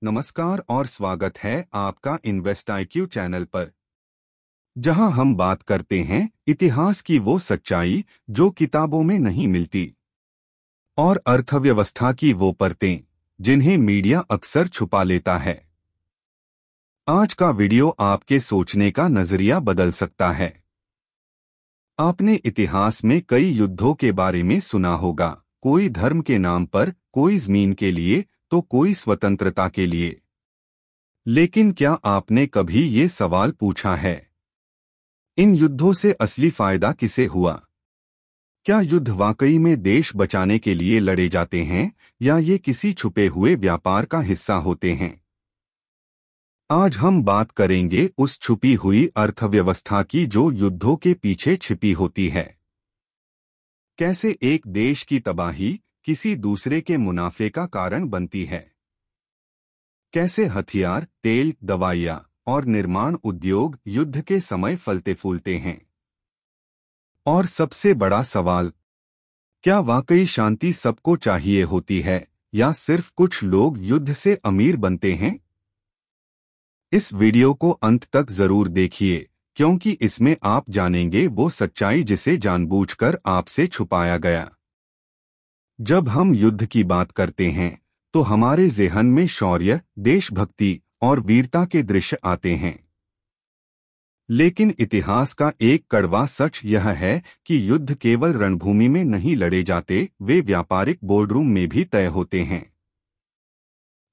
नमस्कार और स्वागत है आपका इन्वेस्ट IQ चैनल पर, जहां हम बात करते हैं इतिहास की वो सच्चाई जो किताबों में नहीं मिलती और अर्थव्यवस्था की वो परतें जिन्हें मीडिया अक्सर छुपा लेता है। आज का वीडियो आपके सोचने का नजरिया बदल सकता है। आपने इतिहास में कई युद्धों के बारे में सुना होगा, कोई धर्म के नाम पर, कोई जमीन के लिए तो कोई स्वतंत्रता के लिए। लेकिन क्या आपने कभी ये सवाल पूछा है, इन युद्धों से असली फायदा किसे हुआ? क्या युद्ध वाकई में देश बचाने के लिए लड़े जाते हैं या ये किसी छुपे हुए व्यापार का हिस्सा होते हैं? आज हम बात करेंगे उस छुपी हुई अर्थव्यवस्था की जो युद्धों के पीछे छिपी होती है। कैसे एक देश की तबाही किसी दूसरे के मुनाफे का कारण बनती है। कैसे हथियार, तेल, दवाइयाँ और निर्माण उद्योग युद्ध के समय फलते फूलते हैं। और सबसे बड़ा सवाल, क्या वाकई शांति सबको चाहिए होती है या सिर्फ कुछ लोग युद्ध से अमीर बनते हैं? इस वीडियो को अंत तक जरूर देखिए, क्योंकि इसमें आप जानेंगे वो सच्चाई जिसे जानबूझकर आपसे छुपाया गया। जब हम युद्ध की बात करते हैं तो हमारे ज़हन में शौर्य, देशभक्ति और वीरता के दृश्य आते हैं। लेकिन इतिहास का एक कड़वा सच यह है कि युद्ध केवल रणभूमि में नहीं लड़े जाते, वे व्यापारिक बोर्डरूम में भी तय होते हैं।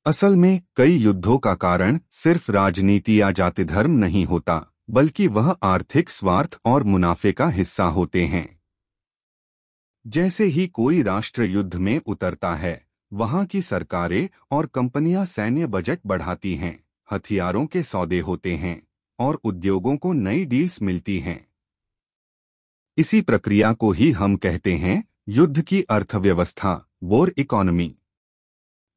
असल में कई युद्धों का कारण सिर्फ राजनीति या जाति धर्म नहीं होता, बल्कि वह आर्थिक स्वार्थ और मुनाफे का हिस्सा होते हैं। जैसे ही कोई राष्ट्र युद्ध में उतरता है, वहां की सरकारें और कंपनियां सैन्य बजट बढ़ाती हैं, हथियारों के सौदे होते हैं और उद्योगों को नई डील्स मिलती हैं। इसी प्रक्रिया को ही हम कहते हैं युद्ध की अर्थव्यवस्था, वॉर इकोनॉमी।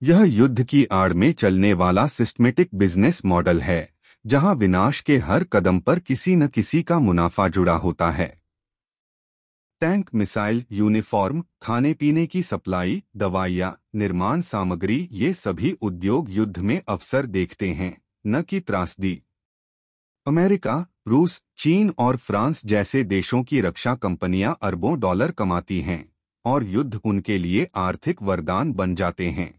यह युद्ध की आड़ में चलने वाला सिस्टमेटिक बिजनेस मॉडल है, जहां विनाश के हर कदम पर किसी न किसी का मुनाफा जुड़ा होता है। टैंक, मिसाइल, यूनिफॉर्म, खाने पीने की सप्लाई, दवाइयाँ, निर्माण सामग्री, ये सभी उद्योग युद्ध में अवसर देखते हैं, न कि त्रासदी। अमेरिका, रूस, चीन और फ्रांस जैसे देशों की रक्षा कंपनियां अरबों डॉलर कमाती हैं और युद्ध उनके लिए आर्थिक वरदान बन जाते हैं।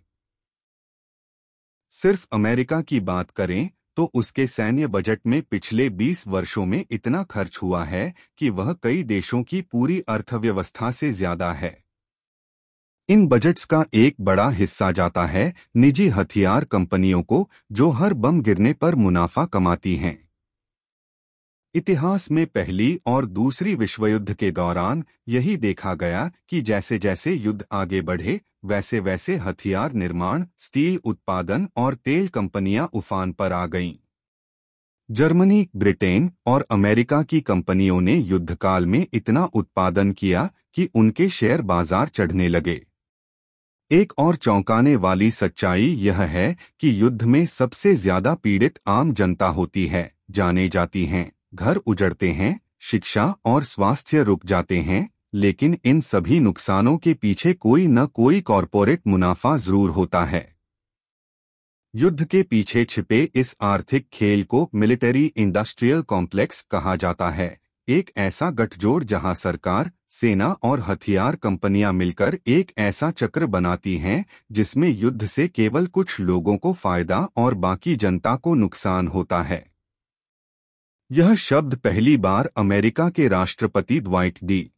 सिर्फ अमेरिका की बात करें तो उसके सैन्य बजट में पिछले 20 वर्षों में इतना खर्च हुआ है कि वह कई देशों की पूरी अर्थव्यवस्था से ज्यादा है। इन बजट्स का एक बड़ा हिस्सा जाता है निजी हथियार कंपनियों को, जो हर बम गिरने पर मुनाफा कमाती हैं। इतिहास में पहली और दूसरी विश्व युद्ध के दौरान यही देखा गया कि जैसे जैसे युद्ध आगे बढ़े, वैसे वैसे हथियार निर्माण, स्टील उत्पादन और तेल कंपनियां उफान पर आ गईं। जर्मनी, ब्रिटेन और अमेरिका की कंपनियों ने युद्धकाल में इतना उत्पादन किया कि उनके शेयर बाजार चढ़ने लगे। एक और चौंकाने वाली सच्चाई यह है कि युद्ध में सबसे ज्यादा पीड़ित आम जनता होती है, जाने जाती हैं, घर उजड़ते हैं, शिक्षा और स्वास्थ्य रुक जाते हैं, लेकिन इन सभी नुकसानों के पीछे कोई न कोई कॉरपोरेट मुनाफा जरूर होता है। युद्ध के पीछे छिपे इस आर्थिक खेल को मिलिट्री इंडस्ट्रियल कॉम्प्लेक्स कहा जाता है, एक ऐसा गठजोड़ जहां सरकार, सेना और हथियार कंपनियां मिलकर एक ऐसा चक्र बनाती हैं जिसमें युद्ध से केवल कुछ लोगों को फायदा और बाकी जनता को नुकसान होता है। यह शब्द पहली बार अमेरिका के राष्ट्रपति द्वाइट डी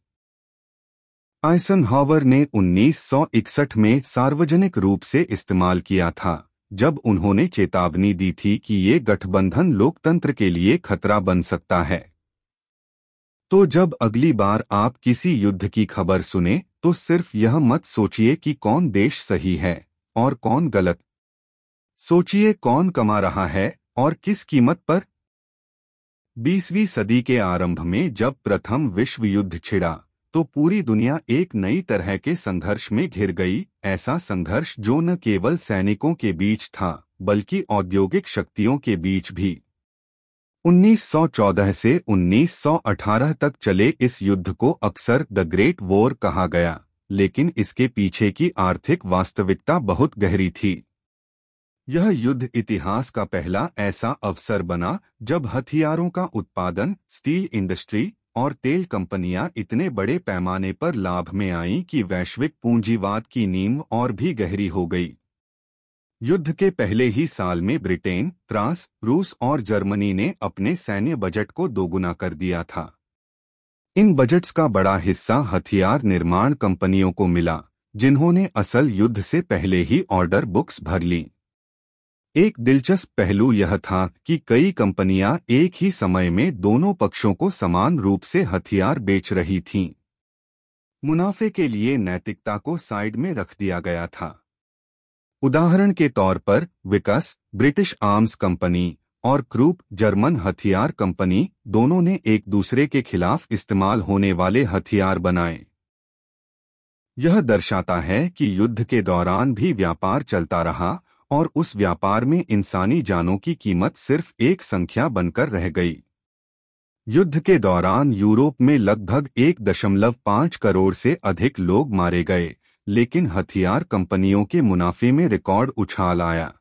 आइजनहावर ने 1961 में सार्वजनिक रूप से इस्तेमाल किया था, जब उन्होंने चेतावनी दी थी कि ये गठबंधन लोकतंत्र के लिए खतरा बन सकता है। तो जब अगली बार आप किसी युद्ध की खबर सुने तो सिर्फ यह मत सोचिए कि कौन देश सही है और कौन गलत। सोचिए कौन कमा रहा है और किस कीमत पर। 20वीं सदी के आरंभ में जब प्रथम विश्व युद्ध छिड़ा तो पूरी दुनिया एक नई तरह के संघर्ष में घिर गई, ऐसा संघर्ष जो न केवल सैनिकों के बीच था बल्कि औद्योगिक शक्तियों के बीच भी। 1914 से 1918 तक चले इस युद्ध को अक्सर द ग्रेट वॉर कहा गया, लेकिन इसके पीछे की आर्थिक वास्तविकता बहुत गहरी थी। यह युद्ध इतिहास का पहला ऐसा अवसर बना जब हथियारों का उत्पादन, स्टील इंडस्ट्री और तेल कंपनियां इतने बड़े पैमाने पर लाभ में आईं कि वैश्विक पूंजीवाद की नींव और भी गहरी हो गई। युद्ध के पहले ही साल में ब्रिटेन, फ्रांस, रूस और जर्मनी ने अपने सैन्य बजट को दोगुना कर दिया था। इन बजट्स का बड़ा हिस्सा हथियार निर्माण कंपनियों को मिला, जिन्होंने असल युद्ध से पहले ही ऑर्डर बुक्स भर लीं। एक दिलचस्प पहलू यह था कि कई कंपनियां एक ही समय में दोनों पक्षों को समान रूप से हथियार बेच रही थीं। मुनाफे के लिए नैतिकता को साइड में रख दिया गया था। उदाहरण के तौर पर विकस, ब्रिटिश आर्म्स कंपनी, और क्रूप, जर्मन हथियार कंपनी, दोनों ने एक दूसरे के खिलाफ इस्तेमाल होने वाले हथियार बनाए। यह दर्शाता है कि युद्ध के दौरान भी व्यापार चलता रहा और उस व्यापार में इंसानी जानों की कीमत सिर्फ एक संख्या बनकर रह गई। युद्ध के दौरान यूरोप में लगभग 1.5 करोड़ से अधिक लोग मारे गए, लेकिन हथियार कंपनियों के मुनाफे में रिकॉर्ड उछाल आया।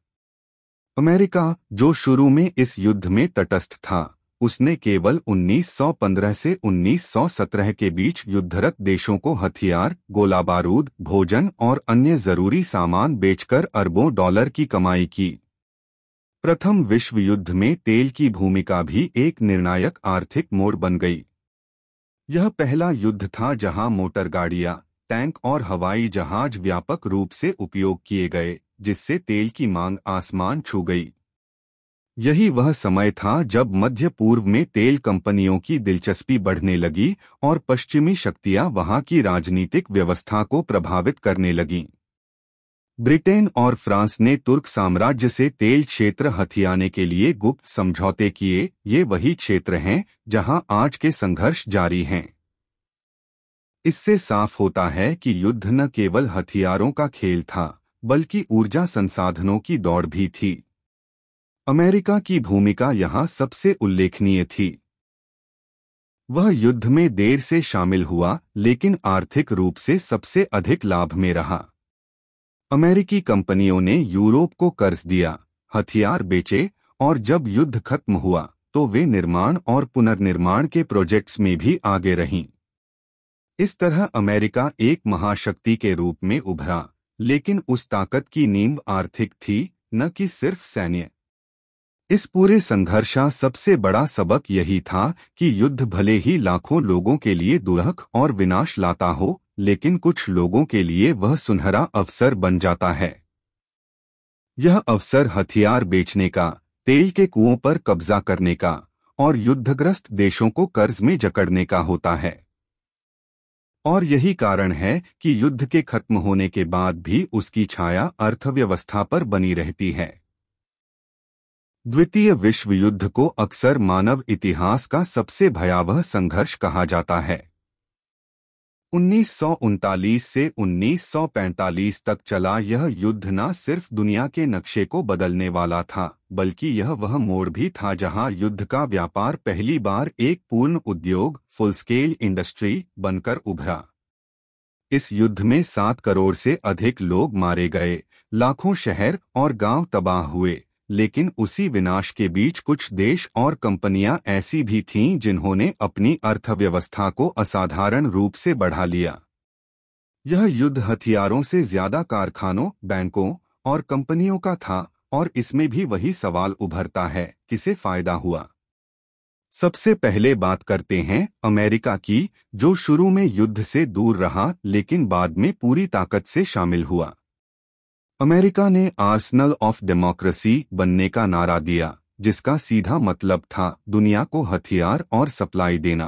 अमेरिका, जो शुरू में इस युद्ध में तटस्थ था, उसने केवल 1915 से 1917 के बीच युद्धरत देशों को हथियार, गोला बारूद, भोजन और अन्य जरूरी सामान बेचकर अरबों डॉलर की कमाई की। प्रथम विश्व युद्ध में तेल की भूमिका भी एक निर्णायक आर्थिक मोड़ बन गई। यह पहला युद्ध था जहां मोटर गाड़ियां, टैंक और हवाई जहाज व्यापक रूप से उपयोग किए गए, जिससे तेल की मांग आसमान छू गई। यही वह समय था जब मध्य पूर्व में तेल कंपनियों की दिलचस्पी बढ़ने लगी और पश्चिमी शक्तियां वहां की राजनीतिक व्यवस्था को प्रभावित करने लगीं। ब्रिटेन और फ्रांस ने तुर्क साम्राज्य से तेल क्षेत्र हथियाने के लिए गुप्त समझौते किए। ये वही क्षेत्र हैं जहां आज के संघर्ष जारी हैं। इससे साफ होता है कि युद्ध न केवल हथियारों का खेल था, बल्कि ऊर्जा संसाधनों की दौड़ भी थी। अमेरिका की भूमिका यहाँ सबसे उल्लेखनीय थी। वह युद्ध में देर से शामिल हुआ, लेकिन आर्थिक रूप से सबसे अधिक लाभ में रहा। अमेरिकी कंपनियों ने यूरोप को कर्ज दिया, हथियार बेचे, और जब युद्ध खत्म हुआ तो वे निर्माण और पुनर्निर्माण के प्रोजेक्ट्स में भी आगे रहीं। इस तरह अमेरिका एक महाशक्ति के रूप में उभरा, लेकिन उस ताकत की नींव आर्थिक थी, न कि सिर्फ सैन्य। इस पूरे संघर्ष का सबसे बड़ा सबक यही था कि युद्ध भले ही लाखों लोगों के लिए दुर्लभ और विनाश लाता हो, लेकिन कुछ लोगों के लिए वह सुनहरा अवसर बन जाता है। यह अवसर हथियार बेचने का, तेल के कुओं पर कब्जा करने का और युद्धग्रस्त देशों को कर्ज में जकड़ने का होता है। और यही कारण है कि युद्ध के खत्म होने के बाद भी उसकी छाया अर्थव्यवस्था पर बनी रहती है। द्वितीय विश्व युद्ध को अक्सर मानव इतिहास का सबसे भयावह संघर्ष कहा जाता है। 1939 से 1945 तक चला यह युद्ध न सिर्फ दुनिया के नक्शे को बदलने वाला था, बल्कि यह वह मोड़ भी था जहां युद्ध का व्यापार पहली बार एक पूर्ण उद्योग, फुल स्केल इंडस्ट्री बनकर उभरा। इस युद्ध में 7 करोड़ से अधिक लोग मारे गए, लाखों शहर और गांव तबाह हुए, लेकिन उसी विनाश के बीच कुछ देश और कंपनियां ऐसी भी थीं जिन्होंने अपनी अर्थव्यवस्था को असाधारण रूप से बढ़ा लिया। यह युद्ध हथियारों से ज्यादा कारखानों, बैंकों और कंपनियों का था, और इसमें भी वही सवाल उभरता है, किसे फायदा हुआ। सबसे पहले बात करते हैं अमेरिका की, जो शुरू में युद्ध से दूर रहा लेकिन बाद में पूरी ताकत से शामिल हुआ। अमेरिका ने आर्सेनल ऑफ डेमोक्रेसी बनने का नारा दिया, जिसका सीधा मतलब था दुनिया को हथियार और सप्लाई देना।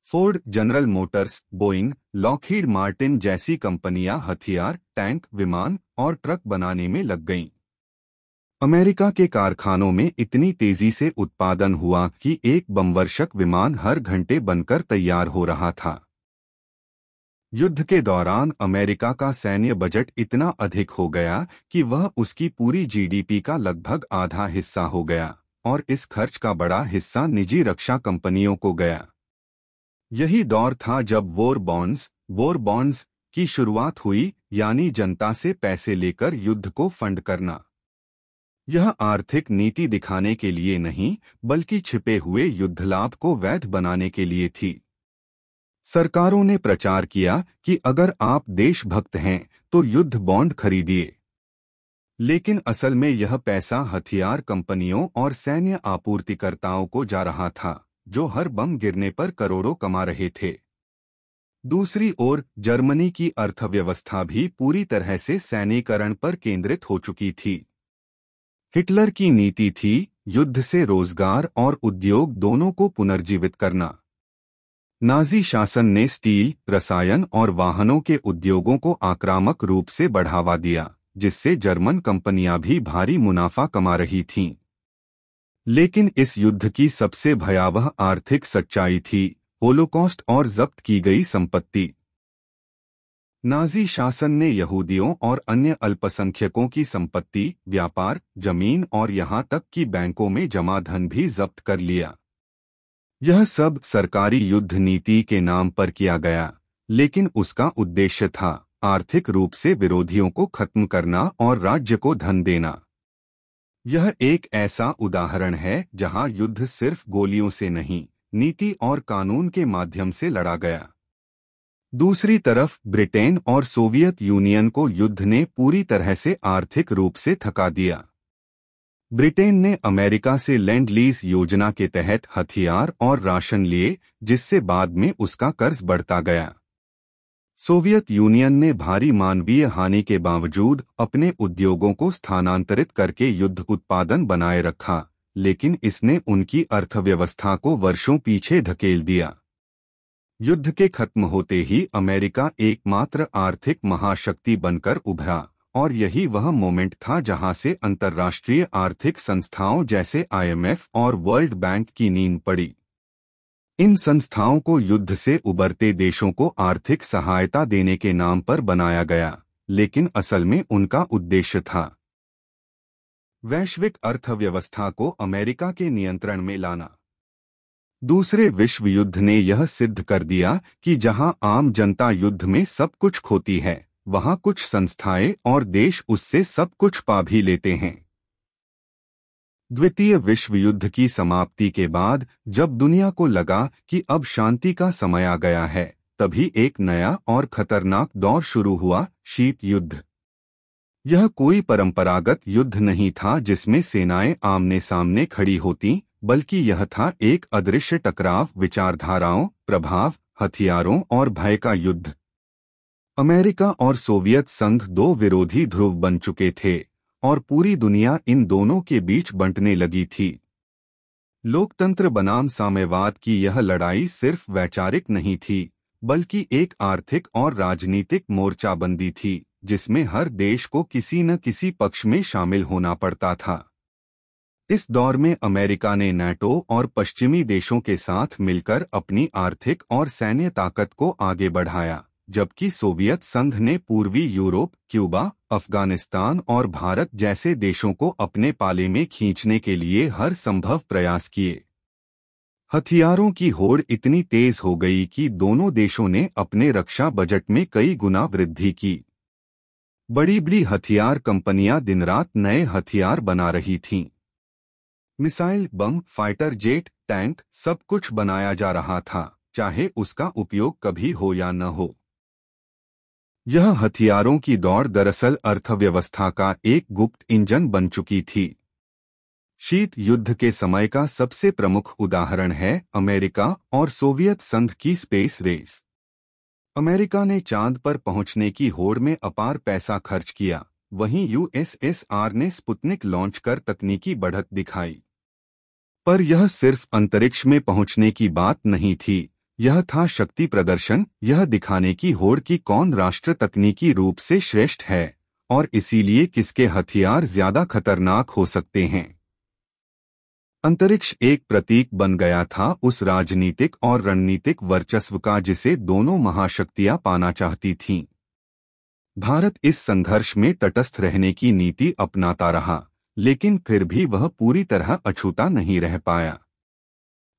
Ford, general Motors, Boeing, Lockheed Martin जैसी कंपनियां हथियार, टैंक, विमान और ट्रक बनाने में लग गईं। अमेरिका के कारखानों में इतनी तेजी से उत्पादन हुआ कि एक बमवर्षक विमान हर घंटे बनकर तैयार हो रहा था। युद्ध के दौरान अमेरिका का सैन्य बजट इतना अधिक हो गया कि वह उसकी पूरी जीडीपी का लगभग आधा हिस्सा हो गया, और इस खर्च का बड़ा हिस्सा निजी रक्षा कंपनियों को गया। यही दौर था जब वॉर बॉन्ड्स की शुरुआत हुई, यानी जनता से पैसे लेकर युद्ध को फंड करना। यह आर्थिक नीति दिखाने के लिए नहीं, बल्कि छिपे हुए युद्ध लाभ को वैध बनाने के लिए थी। सरकारों ने प्रचार किया कि अगर आप देशभक्त हैं तो युद्ध बॉन्ड खरीदिए, लेकिन असल में यह पैसा हथियार कंपनियों और सैन्य आपूर्तिकर्ताओं को जा रहा था, जो हर बम गिरने पर करोड़ों कमा रहे थे। दूसरी ओर जर्मनी की अर्थव्यवस्था भी पूरी तरह से सैन्यीकरण पर केंद्रित हो चुकी थी। हिटलर की नीति थी युद्ध से रोजगार और उद्योग दोनों को पुनर्जीवित करना। नाजी शासन ने स्टील, रसायन और वाहनों के उद्योगों को आक्रामक रूप से बढ़ावा दिया, जिससे जर्मन कंपनियां भी भारी मुनाफा कमा रही थीं। लेकिन इस युद्ध की सबसे भयावह आर्थिक सच्चाई थी होलोकॉस्ट और जब्त की गई संपत्ति। नाजी शासन ने यहूदियों और अन्य अल्पसंख्यकों की संपत्ति, व्यापार, जमीन और यहां तक कि बैंकों में जमा धन भी जब्त कर लिया। यह सब सरकारी युद्ध नीति के नाम पर किया गया, लेकिन उसका उद्देश्य था आर्थिक रूप से विरोधियों को खत्म करना और राज्य को धन देना। यह एक ऐसा उदाहरण है जहां युद्ध सिर्फ गोलियों से नहीं, नीति और कानून के माध्यम से लड़ा गया। दूसरी तरफ ब्रिटेन और सोवियत यूनियन को युद्ध ने पूरी तरह से आर्थिक रूप से थका दिया। ब्रिटेन ने अमेरिका से लैंड लीज योजना के तहत हथियार और राशन लिए, जिससे बाद में उसका कर्ज बढ़ता गया। सोवियत यूनियन ने भारी मानवीय हानि के बावजूद अपने उद्योगों को स्थानांतरित करके युद्ध उत्पादन बनाए रखा, लेकिन इसने उनकी अर्थव्यवस्था को वर्षों पीछे धकेल दिया। युद्ध के खत्म होते ही अमेरिका एकमात्र आर्थिक महाशक्ति बनकर उभरा, और यही वह मोमेंट था जहां से अंतर्राष्ट्रीय आर्थिक संस्थाओं जैसे IMF और वर्ल्ड बैंक की नींद पड़ी। इन संस्थाओं को युद्ध से उबरते देशों को आर्थिक सहायता देने के नाम पर बनाया गया, लेकिन असल में उनका उद्देश्य था वैश्विक अर्थव्यवस्था को अमेरिका के नियंत्रण में लाना। दूसरे विश्व युद्ध ने यह सिद्ध कर दिया कि जहां आम जनता युद्ध में सब कुछ खोती है, वहां कुछ संस्थाएं और देश उससे सब कुछ पा भी लेते हैं। द्वितीय विश्व युद्ध की समाप्ति के बाद जब दुनिया को लगा कि अब शांति का समय आ गया है, तभी एक नया और खतरनाक दौर शुरू हुआ, शीत युद्ध। यह कोई परंपरागत युद्ध नहीं था जिसमें सेनाएं आमने सामने खड़ी होतीं, बल्कि यह था एक अदृश्य टकराव, विचारधाराओं, प्रभाव, हथियारों और भय का युद्ध। अमेरिका और सोवियत संघ दो विरोधी ध्रुव बन चुके थे और पूरी दुनिया इन दोनों के बीच बंटने लगी थी। लोकतंत्र बनाम साम्यवाद की यह लड़ाई सिर्फ वैचारिक नहीं थी, बल्कि एक आर्थिक और राजनीतिक मोर्चाबंदी थी, जिसमें हर देश को किसी न किसी पक्ष में शामिल होना पड़ता था। इस दौर में अमेरिका ने नाटो और पश्चिमी देशों के साथ मिलकर अपनी आर्थिक और सैन्य ताकत को आगे बढ़ाया, जबकि सोवियत संघ ने पूर्वी यूरोप, क्यूबा, अफगानिस्तान और भारत जैसे देशों को अपने पाले में खींचने के लिए हर संभव प्रयास किए। हथियारों की होड़ इतनी तेज हो गई कि दोनों देशों ने अपने रक्षा बजट में कई गुना वृद्धि की। बड़ी बड़ी हथियार कंपनियां दिन-रात नए हथियार बना रही थीं। मिसाइल, बम, फाइटर जेट, टैंक, सब कुछ बनाया जा रहा था, चाहे उसका उपयोग कभी हो या न हो। यह हथियारों की दौड़ दरअसल अर्थव्यवस्था का एक गुप्त इंजन बन चुकी थी। शीत युद्ध के समय का सबसे प्रमुख उदाहरण है अमेरिका और सोवियत संघ की स्पेस रेस। अमेरिका ने चांद पर पहुंचने की होड़ में अपार पैसा खर्च किया, वहीं USSR ने स्पुतनिक लॉन्च कर तकनीकी बढ़त दिखाई। पर यह सिर्फ अंतरिक्ष में पहुंचने की बात नहीं थी, यह था शक्ति प्रदर्शन, यह दिखाने की होड़ कि कौन राष्ट्र तकनीकी रूप से श्रेष्ठ है और इसीलिए किसके हथियार ज्यादा खतरनाक हो सकते हैं। अंतरिक्ष एक प्रतीक बन गया था उस राजनीतिक और रणनीतिक वर्चस्व का जिसे दोनों महाशक्तियां पाना चाहती थीं। भारत इस संघर्ष में तटस्थ रहने की नीति अपनाता रहा, लेकिन फिर भी वह पूरी तरह अछूता नहीं रह पाया।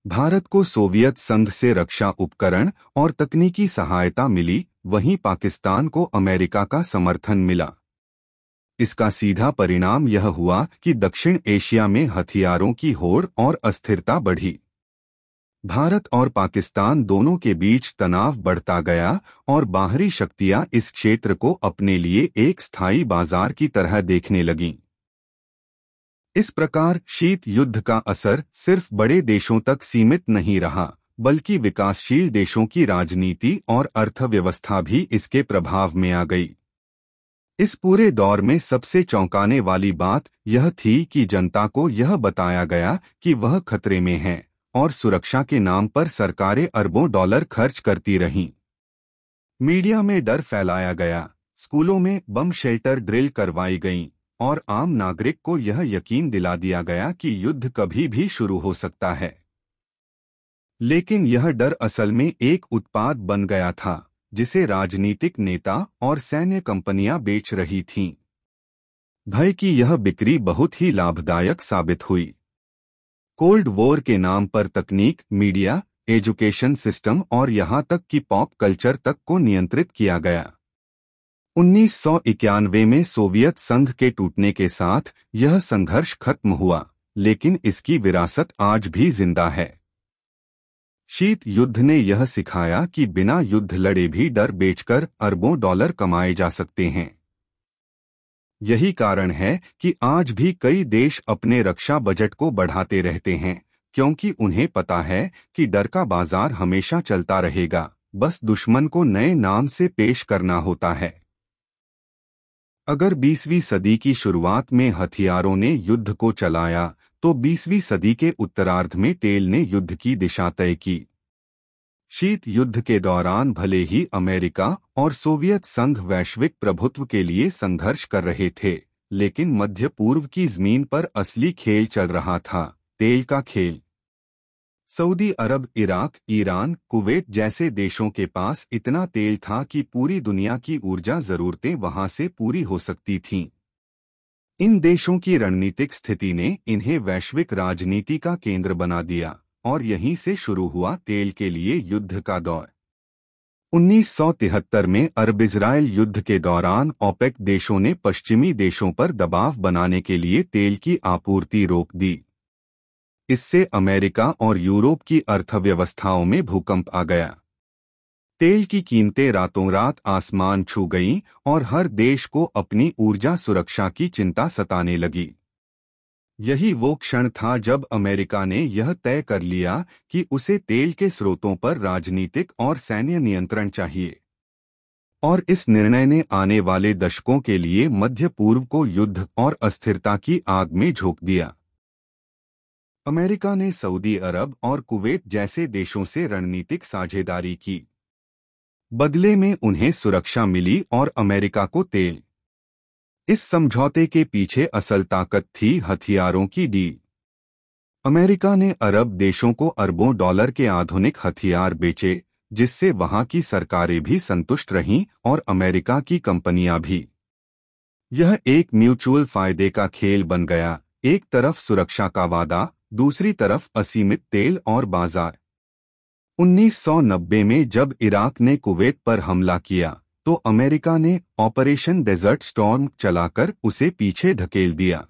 भारत को सोवियत संघ से रक्षा उपकरण और तकनीकी सहायता मिली, वहीं पाकिस्तान को अमेरिका का समर्थन मिला। इसका सीधा परिणाम यह हुआ कि दक्षिण एशिया में हथियारों की होड़ और अस्थिरता बढ़ी। भारत और पाकिस्तान दोनों के बीच तनाव बढ़ता गया और बाहरी शक्तियां इस क्षेत्र को अपने लिए एक स्थायी बाजार की तरह देखने लगीं। इस प्रकार शीत युद्ध का असर सिर्फ बड़े देशों तक सीमित नहीं रहा, बल्कि विकासशील देशों की राजनीति और अर्थव्यवस्था भी इसके प्रभाव में आ गई। इस पूरे दौर में सबसे चौंकाने वाली बात यह थी कि जनता को यह बताया गया कि वह खतरे में है और सुरक्षा के नाम पर सरकारें अरबों डॉलर खर्च करती रहीं। मीडिया में डर फैलाया गया, स्कूलों में बम शेल्टर ड्रिल करवाई गईं और आम नागरिक को यह यकीन दिला दिया गया कि युद्ध कभी भी शुरू हो सकता है। लेकिन यह डर असल में एक उत्पाद बन गया था जिसे राजनीतिक नेता और सैन्य कंपनियां बेच रही थीं। भय की यह बिक्री बहुत ही लाभदायक साबित हुई। कोल्ड वॉर के नाम पर तकनीक, मीडिया, एजुकेशन सिस्टम और यहां तक कि पॉप कल्चर तक को नियंत्रित किया गया। 1991 में सोवियत संघ के टूटने के साथ यह संघर्ष खत्म हुआ, लेकिन इसकी विरासत आज भी जिंदा है। शीत युद्ध ने यह सिखाया कि बिना युद्ध लड़े भी डर बेचकर अरबों डॉलर कमाए जा सकते हैं। यही कारण है कि आज भी कई देश अपने रक्षा बजट को बढ़ाते रहते हैं, क्योंकि उन्हें पता है कि डर का बाजार हमेशा चलता रहेगा, बस दुश्मन को नए नाम से पेश करना होता है। अगर 20वीं सदी की शुरुआत में हथियारों ने युद्ध को चलाया, तो 20वीं सदी के उत्तरार्ध में तेल ने युद्ध की दिशा तय की। शीत युद्ध के दौरान भले ही अमेरिका और सोवियत संघ वैश्विक प्रभुत्व के लिए संघर्ष कर रहे थे, लेकिन मध्य पूर्व की जमीन पर असली खेल चल रहा था, तेल का खेल। सऊदी अरब, इराक, ईरान, कुवैत जैसे देशों के पास इतना तेल था कि पूरी दुनिया की ऊर्जा जरूरतें वहां से पूरी हो सकती थीं। इन देशों की रणनीतिक स्थिति ने इन्हें वैश्विक राजनीति का केंद्र बना दिया और यहीं से शुरू हुआ तेल के लिए युद्ध का दौर। 1973 में अरब-इजराइल युद्ध के दौरान ओपेक देशों ने पश्चिमी देशों पर दबाव बनाने के लिए तेल की आपूर्ति रोक दी। इससे अमेरिका और यूरोप की अर्थव्यवस्थाओं में भूकंप आ गया। तेल की कीमतें रातों रात आसमान छू गईं और हर देश को अपनी ऊर्जा सुरक्षा की चिंता सताने लगी। यही वो क्षण था जब अमेरिका ने यह तय कर लिया कि उसे तेल के स्रोतों पर राजनीतिक और सैन्य नियंत्रण चाहिए, और इस निर्णय ने आने वाले दशकों के लिए मध्य पूर्व को युद्ध और अस्थिरता की आग में झोंक दिया। अमेरिका ने सऊदी अरब और कुवैत जैसे देशों से रणनीतिक साझेदारी की। बदले में उन्हें सुरक्षा मिली और अमेरिका को तेल। इस समझौते के पीछे असल ताकत थी हथियारों की डील। अमेरिका ने अरब देशों को अरबों डॉलर के आधुनिक हथियार बेचे, जिससे वहां की सरकारें भी संतुष्ट रहीं और अमेरिका की कंपनियां भी। यह एक म्यूचुअल फायदे का खेल बन गया, एक तरफ सुरक्षा का वादा, दूसरी तरफ असीमित तेल और बाजार। 1990 में जब इराक ने कुवैत पर हमला किया, तो अमेरिका ने ऑपरेशन डेजर्ट स्टॉर्म चलाकर उसे पीछे धकेल दिया।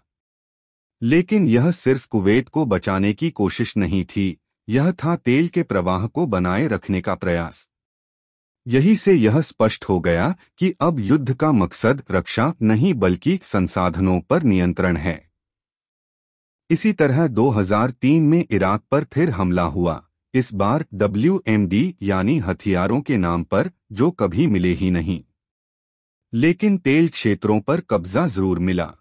लेकिन यह सिर्फ कुवैत को बचाने की कोशिश नहीं थी, यह था तेल के प्रवाह को बनाए रखने का प्रयास। यही से यह स्पष्ट हो गया कि अब युद्ध का मकसद रक्षा नहीं बल्कि संसाधनों पर नियंत्रण है। इसी तरह 2003 में इराक पर फिर हमला हुआ, इस बार WMD यानी हथियारों के नाम पर, जो कभी मिले ही नहीं। लेकिन तेल क्षेत्रों पर कब्जा जरूर मिला।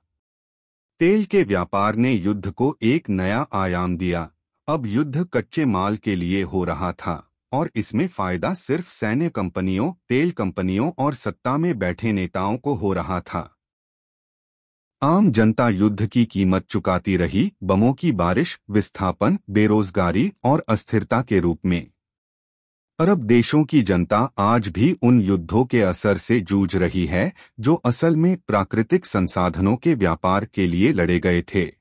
तेल के व्यापार ने युद्ध को एक नया आयाम दिया। अब युद्ध कच्चे माल के लिए हो रहा था और इसमें फायदा सिर्फ सैन्य कंपनियों, तेल कंपनियों और सत्ता में बैठे नेताओं को हो रहा था। आम जनता युद्ध की कीमत चुकाती रही, बमों की बारिश, विस्थापन, बेरोजगारी और अस्थिरता के रूप में। अरब देशों की जनता आज भी उन युद्धों के असर से जूझ रही है जो असल में प्राकृतिक संसाधनों के व्यापार के लिए लड़े गए थे।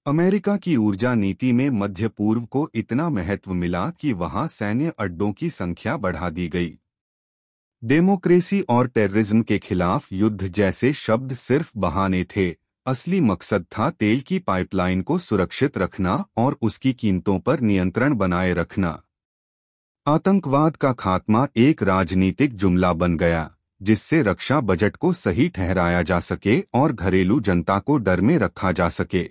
अमेरिका की ऊर्जा नीति में मध्य पूर्व को इतना महत्व मिला कि वहां सैन्य अड्डों की संख्या बढ़ा दी गई। डेमोक्रेसी और टेररिज्म के खिलाफ युद्ध जैसे शब्द सिर्फ बहाने थे। असली मकसद था तेल की पाइपलाइन को सुरक्षित रखना और उसकी कीमतों पर नियंत्रण बनाए रखना। आतंकवाद का खात्मा एक राजनीतिक जुमला बन गया, जिससे रक्षा बजट को सही ठहराया जा सके और घरेलू जनता को डर में रखा जा सके।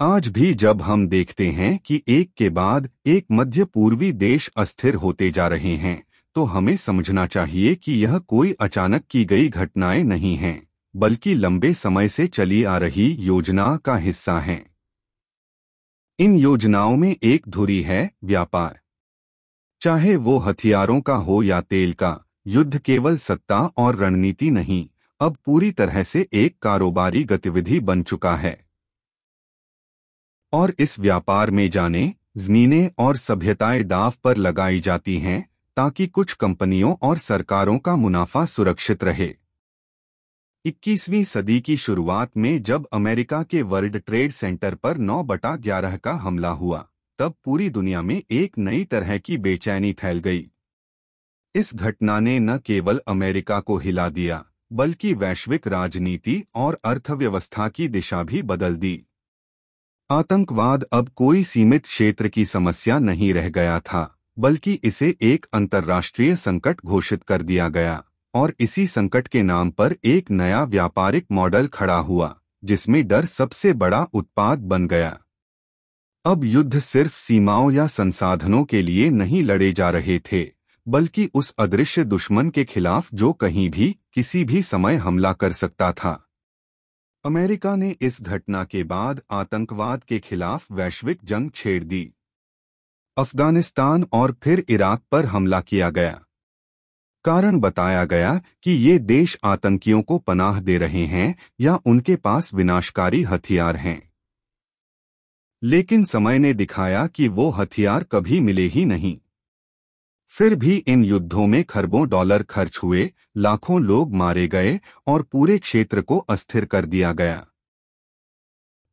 आज भी जब हम देखते हैं कि एक के बाद एक मध्य पूर्वी देश अस्थिर होते जा रहे हैं, तो हमें समझना चाहिए कि यह कोई अचानक की गई घटनाएं नहीं हैं, बल्कि लंबे समय से चली आ रही योजना का हिस्सा हैं। इन योजनाओं में एक धुरी है व्यापार। चाहे वो हथियारों का हो या तेल का, युद्ध केवल सत्ता और रणनीति नहीं, अब पूरी तरह से एक कारोबारी गतिविधि बन चुका है। और इस व्यापार में जानें, जमीनें और सभ्यताएं दांव पर लगाई जाती हैं ताकि कुछ कंपनियों और सरकारों का मुनाफा सुरक्षित रहे। 21वीं सदी की शुरुआत में जब अमेरिका के वर्ल्ड ट्रेड सेंटर पर 9/11 का हमला हुआ, तब पूरी दुनिया में एक नई तरह की बेचैनी फैल गई। इस घटना ने न केवल अमेरिका को हिला दिया, बल्कि वैश्विक राजनीति और अर्थव्यवस्था की दिशा भी बदल दी। आतंकवाद अब कोई सीमित क्षेत्र की समस्या नहीं रह गया था, बल्कि इसे एक अंतर्राष्ट्रीय संकट घोषित कर दिया गया, और इसी संकट के नाम पर एक नया व्यापारिक मॉडल खड़ा हुआ, जिसमें डर सबसे बड़ा उत्पाद बन गया। अब युद्ध सिर्फ सीमाओं या संसाधनों के लिए नहीं लड़े जा रहे थे, बल्कि उस अदृश्य दुश्मन के खिलाफ जो कहीं भी किसी भी समय हमला कर सकता था। अमेरिका ने इस घटना के बाद आतंकवाद के खिलाफ वैश्विक जंग छेड़ दी। अफगानिस्तान और फिर इराक पर हमला किया गया। कारण बताया गया कि ये देश आतंकियों को पनाह दे रहे हैं या उनके पास विनाशकारी हथियार हैं। लेकिन समय ने दिखाया कि वो हथियार कभी मिले ही नहीं। फिर भी इन युद्धों में खरबों डॉलर खर्च हुए, लाखों लोग मारे गए और पूरे क्षेत्र को अस्थिर कर दिया गया।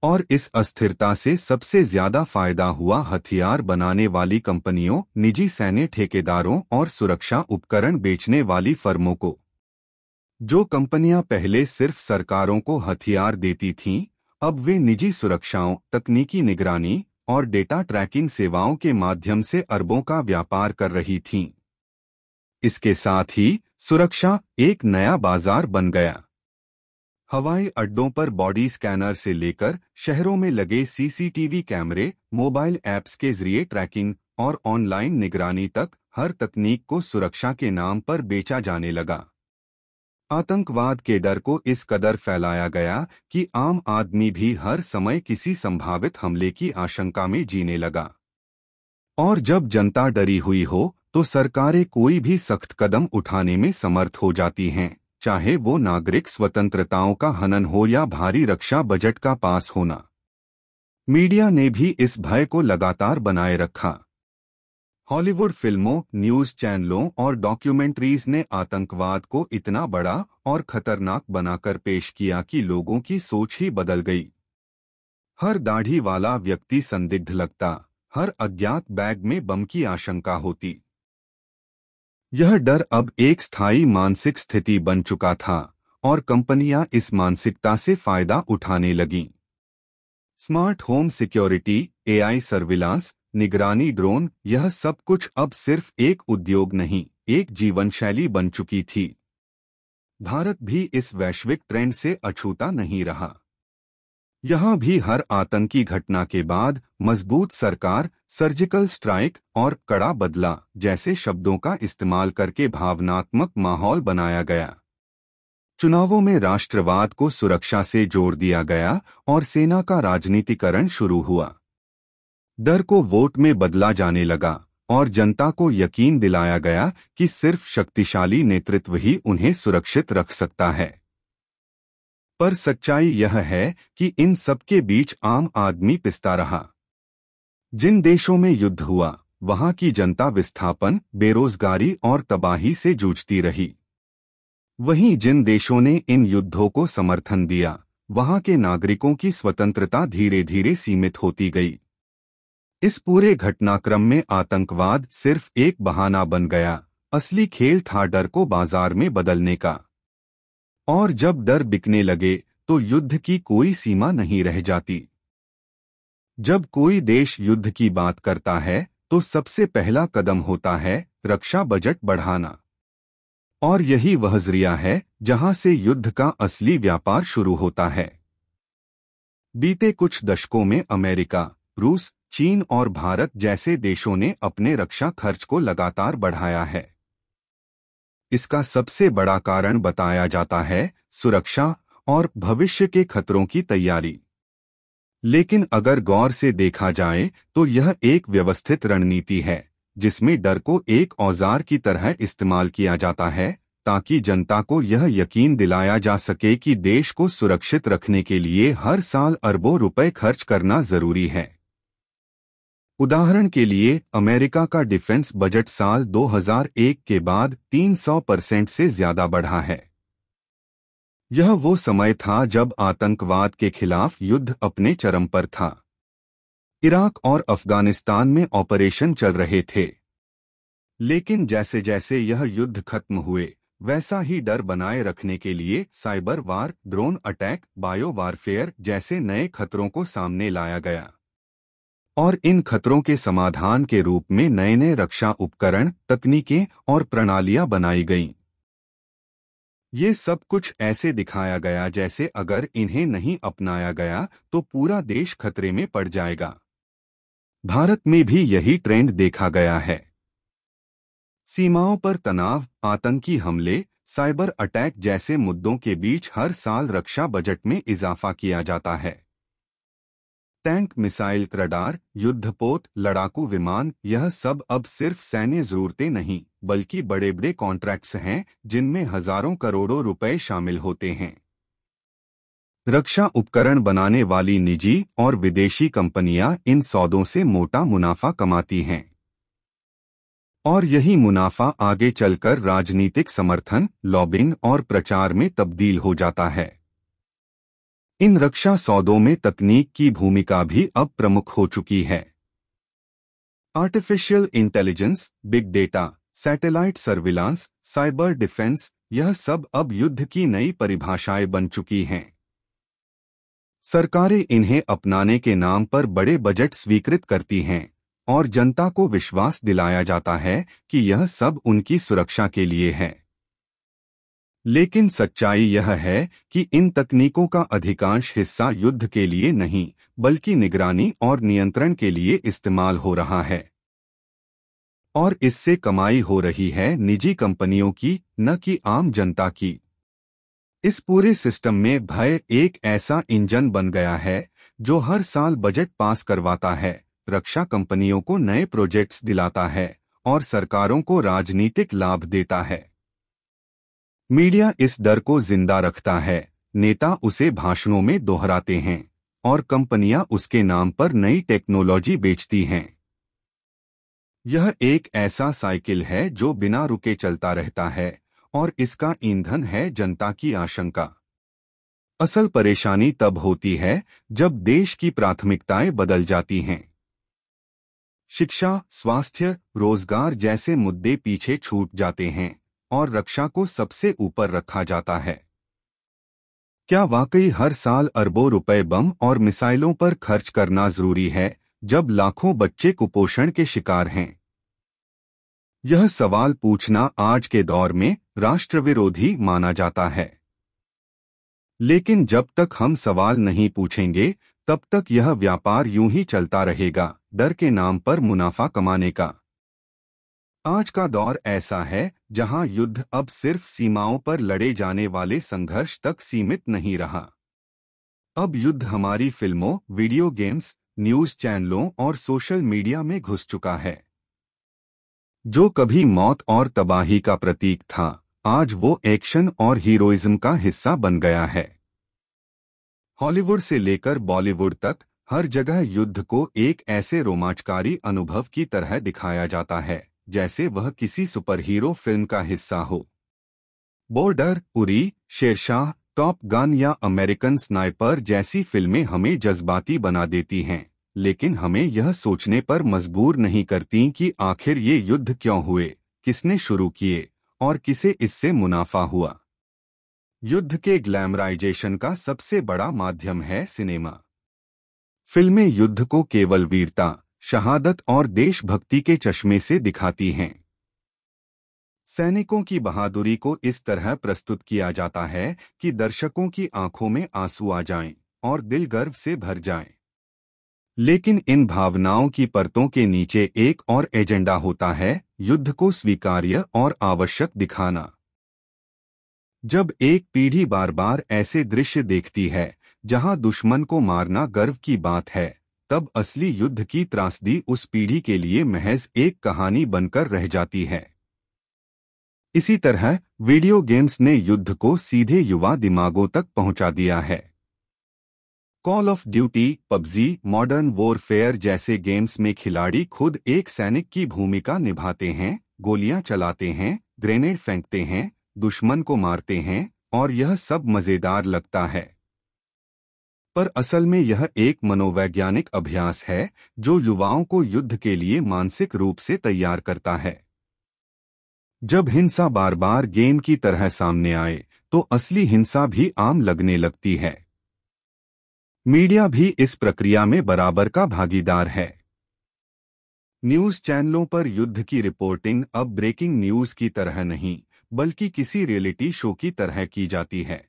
और इस अस्थिरता से सबसे ज्यादा फायदा हुआ हथियार बनाने वाली कंपनियों, निजी सैन्य ठेकेदारों और सुरक्षा उपकरण बेचने वाली फर्मों को। जो कंपनियां पहले सिर्फ सरकारों को हथियार देती थीं, अब वे निजी सुरक्षाओं, तकनीकी निगरानी और डेटा ट्रैकिंग सेवाओं के माध्यम से अरबों का व्यापार कर रही थीं। इसके साथ ही सुरक्षा एक नया बाजार बन गया। हवाई अड्डों पर बॉडी स्कैनर से लेकर शहरों में लगे सीसीटीवी कैमरे, मोबाइल ऐप्स के जरिए ट्रैकिंग और ऑनलाइन निगरानी तक हर तकनीक को सुरक्षा के नाम पर बेचा जाने लगा। आतंकवाद के डर को इस कदर फैलाया गया कि आम आदमी भी हर समय किसी संभावित हमले की आशंका में जीने लगा। और जब जनता डरी हुई हो, तो सरकारें कोई भी सख्त कदम उठाने में समर्थ हो जाती हैं, चाहे वो नागरिक स्वतंत्रताओं का हनन हो या भारी रक्षा बजट का पास होना। मीडिया ने भी इस भय को लगातार बनाए रखा। हॉलीवुड फिल्मों, न्यूज चैनलों और डॉक्यूमेंट्रीज ने आतंकवाद को इतना बड़ा और खतरनाक बनाकर पेश किया कि लोगों की सोच ही बदल गई। हर दाढ़ी वाला व्यक्ति संदिग्ध लगता, हर अज्ञात बैग में बम की आशंका होती। यह डर अब एक स्थायी मानसिक स्थिति बन चुका था और कंपनियां इस मानसिकता से फायदा उठाने लगीं। Smart home security, AI surveillance, निगरानी ड्रोन, यह सब कुछ अब सिर्फ एक उद्योग नहीं, एक जीवन शैली बन चुकी थी। भारत भी इस वैश्विक ट्रेंड से अछूता नहीं रहा। यहां भी हर आतंकी घटना के बाद मजबूत सरकार, सर्जिकल स्ट्राइक और कड़ा बदला जैसे शब्दों का इस्तेमाल करके भावनात्मक माहौल बनाया गया। चुनावों में राष्ट्रवाद को सुरक्षा से जोड़ दिया गया और सेना का राजनीतिकरण शुरू हुआ। डर को वोट में बदला जाने लगा और जनता को यकीन दिलाया गया कि सिर्फ शक्तिशाली नेतृत्व ही उन्हें सुरक्षित रख सकता है। पर सच्चाई यह है कि इन सबके बीच आम आदमी पिसता रहा। जिन देशों में युद्ध हुआ, वहां की जनता विस्थापन, बेरोजगारी और तबाही से जूझती रही। वहीं जिन देशों ने इन युद्धों को समर्थन दिया, वहां के नागरिकों की स्वतंत्रता धीरे धीरे सीमित होती गई। इस पूरे घटनाक्रम में आतंकवाद सिर्फ एक बहाना बन गया, असली खेल था डर को बाजार में बदलने का। और जब डर बिकने लगे तो युद्ध की कोई सीमा नहीं रह जाती। जब कोई देश युद्ध की बात करता है तो सबसे पहला कदम होता है रक्षा बजट बढ़ाना। और यही वह जरिया है जहां से युद्ध का असली व्यापार शुरू होता है। बीते कुछ दशकों में अमेरिका, रूस, चीन और भारत जैसे देशों ने अपने रक्षा खर्च को लगातार बढ़ाया है। इसका सबसे बड़ा कारण बताया जाता है सुरक्षा और भविष्य के खतरों की तैयारी। लेकिन अगर गौर से देखा जाए तो यह एक व्यवस्थित रणनीति है जिसमें डर को एक औजार की तरह इस्तेमाल किया जाता है ताकि जनता को यह यकीन दिलाया जा सके कि देश को सुरक्षित रखने के लिए हर साल अरबों रुपए खर्च करना जरूरी है। उदाहरण के लिए अमेरिका का डिफेंस बजट साल 2001 के बाद 300% से ज्यादा बढ़ा है। यह वो समय था जब आतंकवाद के खिलाफ युद्ध अपने चरम पर था। इराक और अफगानिस्तान में ऑपरेशन चल रहे थे। लेकिन जैसे जैसे यह युद्ध खत्म हुए वैसा ही डर बनाए रखने के लिए साइबर वार, ड्रोन अटैक, बायो वारफेयर जैसे नए खतरों को सामने लाया गया। और इन खतरों के समाधान के रूप में नए नए रक्षा उपकरण, तकनीकें और प्रणालियां बनाई गईं। ये सब कुछ ऐसे दिखाया गया जैसे अगर इन्हें नहीं अपनाया गया तो पूरा देश खतरे में पड़ जाएगा। भारत में भी यही ट्रेंड देखा गया है। सीमाओं पर तनाव, आतंकी हमले, साइबर अटैक जैसे मुद्दों के बीच हर साल रक्षा बजट में इजाफा किया जाता है। टैंक, मिसाइल, रडार, युद्धपोत, लड़ाकू विमान, यह सब अब सिर्फ सैन्य जरूरतें नहीं बल्कि बड़े बड़े कॉन्ट्रैक्ट्स हैं जिनमें हजारों करोड़ों रुपए शामिल होते हैं। रक्षा उपकरण बनाने वाली निजी और विदेशी कंपनियां इन सौदों से मोटा मुनाफा कमाती हैं। और यही मुनाफा आगे चलकर राजनीतिक समर्थन, लॉबिंग और प्रचार में तब्दील हो जाता है। इन रक्षा सौदों में तकनीक की भूमिका भी अब प्रमुख हो चुकी है। Artificial intelligence, big data, satellite surveillance, cyber defence, यह सब अब युद्ध की नई परिभाषाएं बन चुकी हैं। सरकारें इन्हें अपनाने के नाम पर बड़े बजट स्वीकृत करती हैं और जनता को विश्वास दिलाया जाता है कि यह सब उनकी सुरक्षा के लिए है। लेकिन सच्चाई यह है कि इन तकनीकों का अधिकांश हिस्सा युद्ध के लिए नहीं बल्कि निगरानी और नियंत्रण के लिए इस्तेमाल हो रहा है। और इससे कमाई हो रही है निजी कंपनियों की, न कि आम जनता की। इस पूरे सिस्टम में भय एक ऐसा इंजन बन गया है जो हर साल बजट पास करवाता है, रक्षा कंपनियों को नए प्रोजेक्ट्स दिलाता है और सरकारों को राजनीतिक लाभ देता है। मीडिया इस डर को जिंदा रखता है, नेता उसे भाषणों में दोहराते हैं और कंपनियां उसके नाम पर नई टेक्नोलॉजी बेचती हैं। यह एक ऐसा साइकिल है जो बिना रुके चलता रहता है और इसका ईंधन है जनता की आशंका। असल परेशानी तब होती है जब देश की प्राथमिकताएं बदल जाती हैं। शिक्षा, स्वास्थ्य, रोजगार जैसे मुद्दे पीछे छूट जाते हैं और रक्षा को सबसे ऊपर रखा जाता है। क्या वाकई हर साल अरबों रुपए बम और मिसाइलों पर खर्च करना जरूरी है जब लाखों बच्चे कुपोषण के शिकार हैं? यह सवाल पूछना आज के दौर में राष्ट्रविरोधी माना जाता है। लेकिन जब तक हम सवाल नहीं पूछेंगे तब तक यह व्यापार यूं ही चलता रहेगा, डर के नाम पर मुनाफा कमाने का। आज का दौर ऐसा है जहां युद्ध अब सिर्फ सीमाओं पर लड़े जाने वाले संघर्ष तक सीमित नहीं रहा। अब युद्ध हमारी फिल्मों, वीडियो गेम्स, न्यूज चैनलों और सोशल मीडिया में घुस चुका है। जो कभी मौत और तबाही का प्रतीक था, आज वो एक्शन और हीरोइज्म का हिस्सा बन गया है। हॉलीवुड से लेकर बॉलीवुड तक हर जगह युद्ध को एक ऐसे रोमांचकारी अनुभव की तरह दिखाया जाता है जैसे वह किसी सुपरहीरो फिल्म का हिस्सा हो। Border, Uri, Shershaah, Top Gun या अमेरिकन स्नाइपर जैसी फिल्में हमें जज्बाती बना देती हैं, लेकिन हमें यह सोचने पर मजबूर नहीं करती कि आखिर ये युद्ध क्यों हुए, किसने शुरू किए और किसे इससे मुनाफा हुआ। युद्ध के ग्लैमराइजेशन का सबसे बड़ा माध्यम है सिनेमा। फिल्में युद्ध को केवल वीरता, शहादत और देशभक्ति के चश्मे से दिखाती हैं। सैनिकों की बहादुरी को इस तरह प्रस्तुत किया जाता है कि दर्शकों की आंखों में आंसू आ जाएं और दिल गर्व से भर जाए। लेकिन इन भावनाओं की परतों के नीचे एक और एजेंडा होता है, युद्ध को स्वीकार्य और आवश्यक दिखाना। जब एक पीढ़ी बार बार ऐसे दृश्य देखती है जहां दुश्मन को मारना गर्व की बात है, तब असली युद्ध की त्रासदी उस पीढ़ी के लिए महज एक कहानी बनकर रह जाती है। इसी तरह वीडियो गेम्स ने युद्ध को सीधे युवा दिमागों तक पहुंचा दिया है। Call of duty, PUBG, modern warfare जैसे गेम्स में खिलाड़ी खुद एक सैनिक की भूमिका निभाते हैं, गोलियां चलाते हैं, ग्रेनेड फेंकते हैं, दुश्मन को मारते हैं और यह सब मजेदार लगता है। पर असल में यह एक मनोवैज्ञानिक अभ्यास है जो युवाओं को युद्ध के लिए मानसिक रूप से तैयार करता है। जब हिंसा बार बार गेम की तरह सामने आए तो असली हिंसा भी आम लगने लगती है। मीडिया भी इस प्रक्रिया में बराबर का भागीदार है। न्यूज चैनलों पर युद्ध की रिपोर्टिंग अब ब्रेकिंग न्यूज की तरह नहीं बल्कि किसी रियलिटी शो की तरह की जाती है।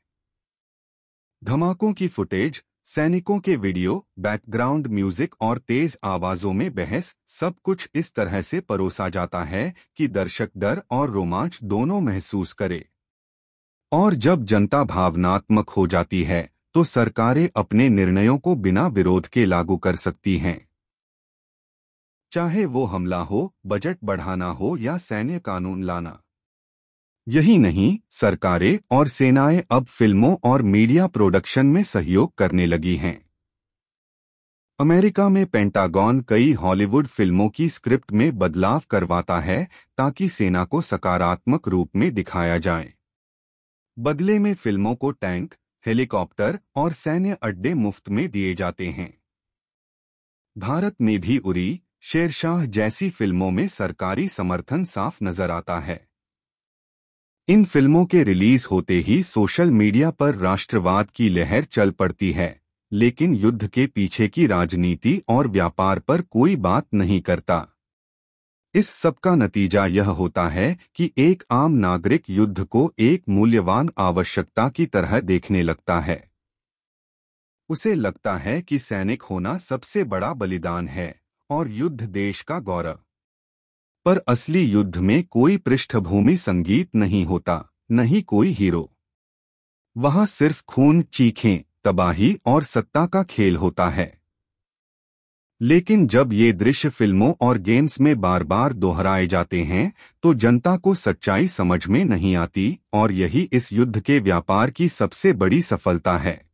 धमाकों की फुटेज, सैनिकों के वीडियो, बैकग्राउंड म्यूजिक और तेज आवाजों में बहस, सब कुछ इस तरह से परोसा जाता है कि दर्शक डर और रोमांच दोनों महसूस करे। और जब जनता भावनात्मक हो जाती है तो सरकारें अपने निर्णयों को बिना विरोध के लागू कर सकती हैं। चाहे वो हमला हो, बजट बढ़ाना हो या सैन्य कानून लाना। यही नहीं, सरकारें और सेनाएं अब फिल्मों और मीडिया प्रोडक्शन में सहयोग करने लगी हैं। अमेरिका में पेंटागन कई हॉलीवुड फिल्मों की स्क्रिप्ट में बदलाव करवाता है ताकि सेना को सकारात्मक रूप में दिखाया जाए। बदले में फिल्मों को टैंक, हेलीकॉप्टर और सैन्य अड्डे मुफ्त में दिए जाते हैं। भारत में भी उरी, शेरशाह जैसी फिल्मों में सरकारी समर्थन साफ नजर आता है। इन फिल्मों के रिलीज होते ही सोशल मीडिया पर राष्ट्रवाद की लहर चल पड़ती है, लेकिन युद्ध के पीछे की राजनीति और व्यापार पर कोई बात नहीं करता। इस सब का नतीजा यह होता है कि एक आम नागरिक युद्ध को एक मूल्यवान आवश्यकता की तरह देखने लगता है। उसे लगता है कि सैनिक होना सबसे बड़ा बलिदान है और युद्ध देश का गौरव। पर असली युद्ध में कोई पृष्ठभूमि संगीत नहीं होता, न ही कोई हीरो। वहां सिर्फ खून, चीखें, तबाही और सत्ता का खेल होता है। लेकिन जब ये दृश्य फिल्मों और गेम्स में बार बार दोहराए जाते हैं तो जनता को सच्चाई समझ में नहीं आती और यही इस युद्ध के व्यापार की सबसे बड़ी सफलता है।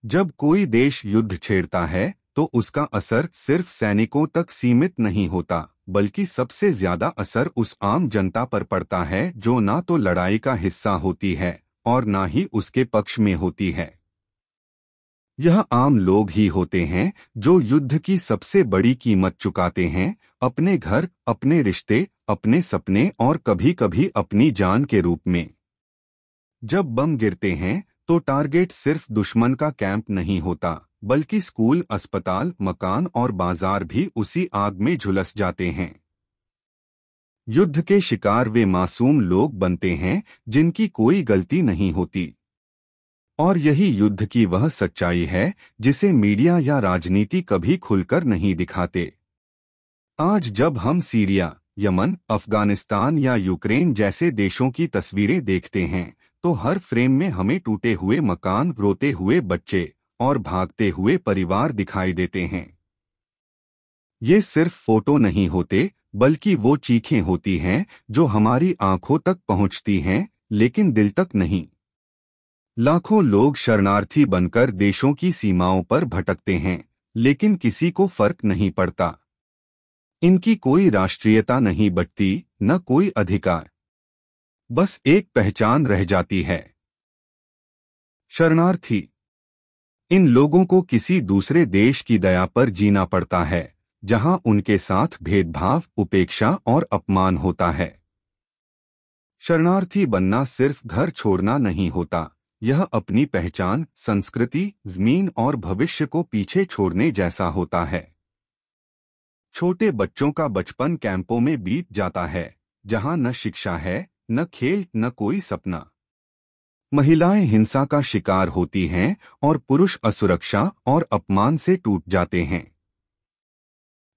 जब कोई देश युद्ध छेड़ता है तो उसका असर सिर्फ सैनिकों तक सीमित नहीं होता, बल्कि सबसे ज्यादा असर उस आम जनता पर पड़ता है जो ना तो लड़ाई का हिस्सा होती है और ना ही उसके पक्ष में होती है। यह आम लोग ही होते हैं जो युद्ध की सबसे बड़ी कीमत चुकाते हैं, अपने घर, अपने रिश्ते, अपने सपने और कभी-कभी अपनी जान के रूप में। जब बम गिरते हैं तो टारगेट सिर्फ दुश्मन का कैंप नहीं होता, बल्कि स्कूल, अस्पताल, मकान और बाजार भी उसी आग में झुलस जाते हैं। युद्ध के शिकार वे मासूम लोग बनते हैं जिनकी कोई गलती नहीं होती। और यही युद्ध की वह सच्चाई है जिसे मीडिया या राजनीति कभी खुलकर नहीं दिखाते। आज जब हम सीरिया, यमन, अफगानिस्तान या यूक्रेन जैसे देशों की तस्वीरें देखते हैं तो हर फ्रेम में हमें टूटे हुए मकान, रोते हुए बच्चे और भागते हुए परिवार दिखाई देते हैं। ये सिर्फ फोटो नहीं होते, बल्कि वो चीखें होती हैं जो हमारी आंखों तक पहुंचती हैं लेकिन दिल तक नहीं। लाखों लोग शरणार्थी बनकर देशों की सीमाओं पर भटकते हैं, लेकिन किसी को फर्क नहीं पड़ता। इनकी कोई राष्ट्रीयता नहीं बचती, न कोई अधिकार, बस एक पहचान रह जाती है, शरणार्थी। इन लोगों को किसी दूसरे देश की दया पर जीना पड़ता है, जहां उनके साथ भेदभाव, उपेक्षा और अपमान होता है। शरणार्थी बनना सिर्फ घर छोड़ना नहीं होता, यह अपनी पहचान, संस्कृति, जमीन और भविष्य को पीछे छोड़ने जैसा होता है। छोटे बच्चों का बचपन कैंपों में बीत जाता है, जहां न शिक्षा है, न खेल, न कोई सपना। महिलाएं हिंसा का शिकार होती हैं और पुरुष असुरक्षा और अपमान से टूट जाते हैं।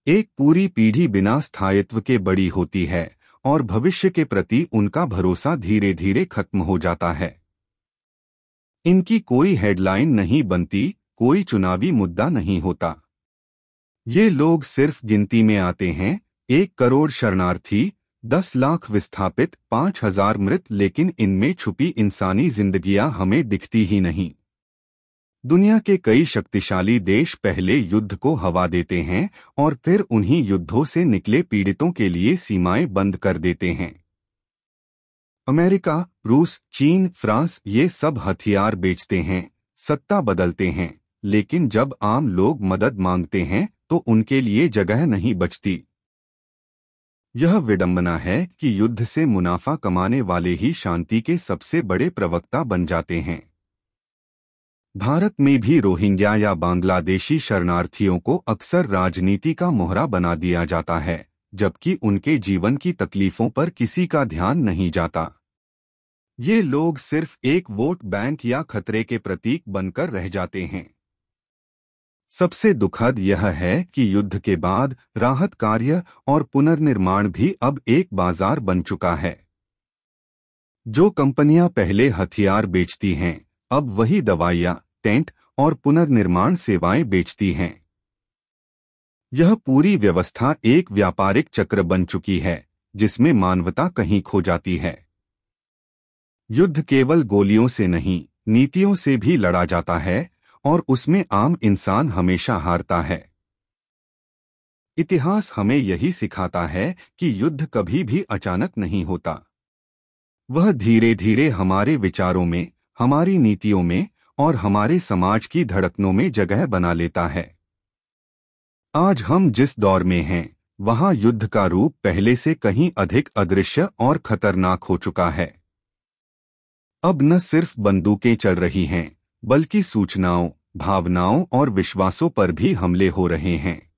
एक पूरी पीढ़ी बिना स्थायित्व के बड़ी होती है और भविष्य के प्रति उनका भरोसा धीरे धीरे खत्म हो जाता है। इनकी कोई हेडलाइन नहीं बनती, कोई चुनावी मुद्दा नहीं होता। ये लोग सिर्फ गिनती में आते हैं, 1 करोड़ शरणार्थी, 10 लाख विस्थापित, 5,000 मृत, लेकिन इनमें छुपी इंसानी जिंदगियां हमें दिखती ही नहीं। दुनिया के कई शक्तिशाली देश पहले युद्ध को हवा देते हैं और फिर उन्हीं युद्धों से निकले पीड़ितों के लिए सीमाएं बंद कर देते हैं। अमेरिका, रूस, चीन, फ्रांस ये सब हथियार बेचते हैं, सत्ता बदलते हैं, लेकिन जब आम लोग मदद मांगते हैं तो उनके लिए जगह नहीं बचती। यह विडंबना है कि युद्ध से मुनाफा कमाने वाले ही शांति के सबसे बड़े प्रवक्ता बन जाते हैं। भारत में भी रोहिंग्या या बांग्लादेशी शरणार्थियों को अक्सर राजनीति का मोहरा बना दिया जाता है, जबकि उनके जीवन की तकलीफों पर किसी का ध्यान नहीं जाता। ये लोग सिर्फ एक वोट बैंक या खतरे के प्रतीक बनकर रह जाते हैं। सबसे दुखद यह है कि युद्ध के बाद राहत कार्य और पुनर्निर्माण भी अब एक बाजार बन चुका है। जो कंपनियां पहले हथियार बेचती हैं, अब वही दवाइयां, टेंट और पुनर्निर्माण सेवाएं बेचती हैं। यह पूरी व्यवस्था एक व्यापारिक चक्र बन चुकी है, जिसमें मानवता कहीं खो जाती है। युद्ध केवल गोलियों से नहीं, नीतियों से भी लड़ा जाता है और उसमें आम इंसान हमेशा हारता है। इतिहास हमें यही सिखाता है कि युद्ध कभी भी अचानक नहीं होता। वह धीरे धीरे हमारे विचारों में, हमारी नीतियों में और हमारे समाज की धड़कनों में जगह बना लेता है। आज हम जिस दौर में हैं, वहां युद्ध का रूप पहले से कहीं अधिक अदृश्य और खतरनाक हो चुका है। अब न सिर्फ बंदूकें चल रही हैं, बल्कि सूचनाओं, भावनाओं और विश्वासों पर भी हमले हो रहे हैं।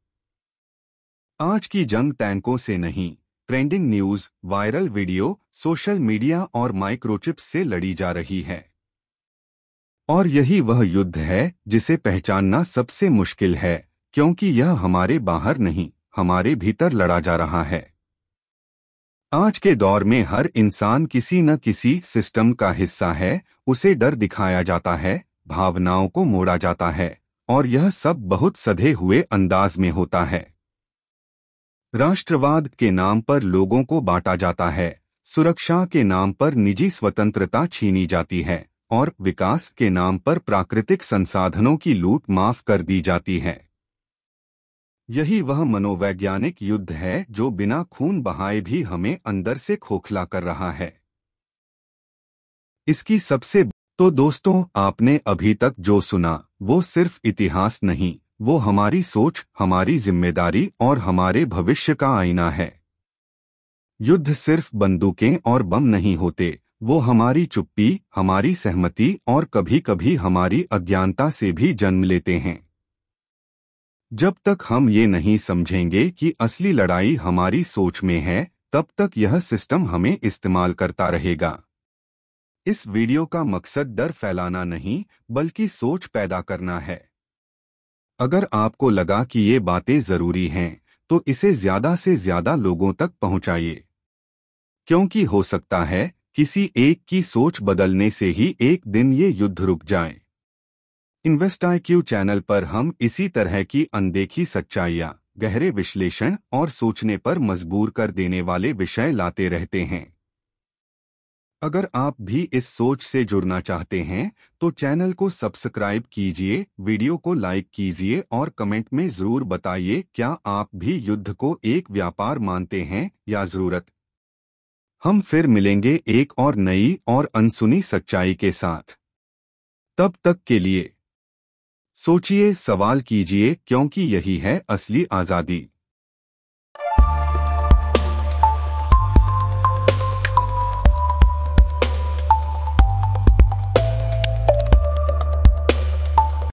आज की जंग टैंकों से नहीं, trending news, viral video, social media और माइक्रोचिप्स से लड़ी जा रही है। और यही वह युद्ध है जिसे पहचानना सबसे मुश्किल है, क्योंकि यह हमारे बाहर नहीं, हमारे भीतर लड़ा जा रहा है। आज के दौर में हर इंसान किसी न किसी सिस्टम का हिस्सा है, उसे डर दिखाया जाता है, भावनाओं को मोड़ा जाता है और यह सब बहुत सधे हुए अंदाज में होता है। राष्ट्रवाद के नाम पर लोगों को बांटा जाता है, सुरक्षा के नाम पर निजी स्वतंत्रता छीनी जाती है और विकास के नाम पर प्राकृतिक संसाधनों की लूट माफ कर दी जाती है। यही वह मनोवैज्ञानिक युद्ध है जो बिना खून बहाए भी हमें अंदर से खोखला कर रहा है। इसकी सबसे तो दोस्तों, आपने अभी तक जो सुना वो सिर्फ इतिहास नहीं, वो हमारी सोच, हमारी जिम्मेदारी और हमारे भविष्य का आईना है। युद्ध सिर्फ बंदूकें और बम नहीं होते, वो हमारी चुप्पी, हमारी सहमति और कभी-कभी हमारी अज्ञानता से भी जन्म लेते हैं। जब तक हम ये नहीं समझेंगे कि असली लड़ाई हमारी सोच में है, तब तक यह सिस्टम हमें इस्तेमाल करता रहेगा। इस वीडियो का मकसद डर फैलाना नहीं, बल्कि सोच पैदा करना है। अगर आपको लगा कि ये बातें जरूरी हैं, तो इसे ज्यादा से ज्यादा लोगों तक पहुंचाइए, क्योंकि हो सकता है किसी एक की सोच बदलने से ही एक दिन ये युद्ध रुक जाए। इन्वेस्टआईक्यू चैनल पर हम इसी तरह की अनदेखी सच्चाइयां, गहरे विश्लेषण और सोचने पर मजबूर कर देने वाले विषय लाते रहते हैं। अगर आप भी इस सोच से जुड़ना चाहते हैं तो चैनल को सब्सक्राइब कीजिए, वीडियो को लाइक कीजिए और कमेंट में जरूर बताइए क्या आप भी युद्ध को एक व्यापार मानते हैं या जरूरत। हम फिर मिलेंगे एक और नई और अनसुनी सच्चाई के साथ। तब तक के लिए सोचिए, सवाल कीजिए, क्योंकि यही है असली आजादी।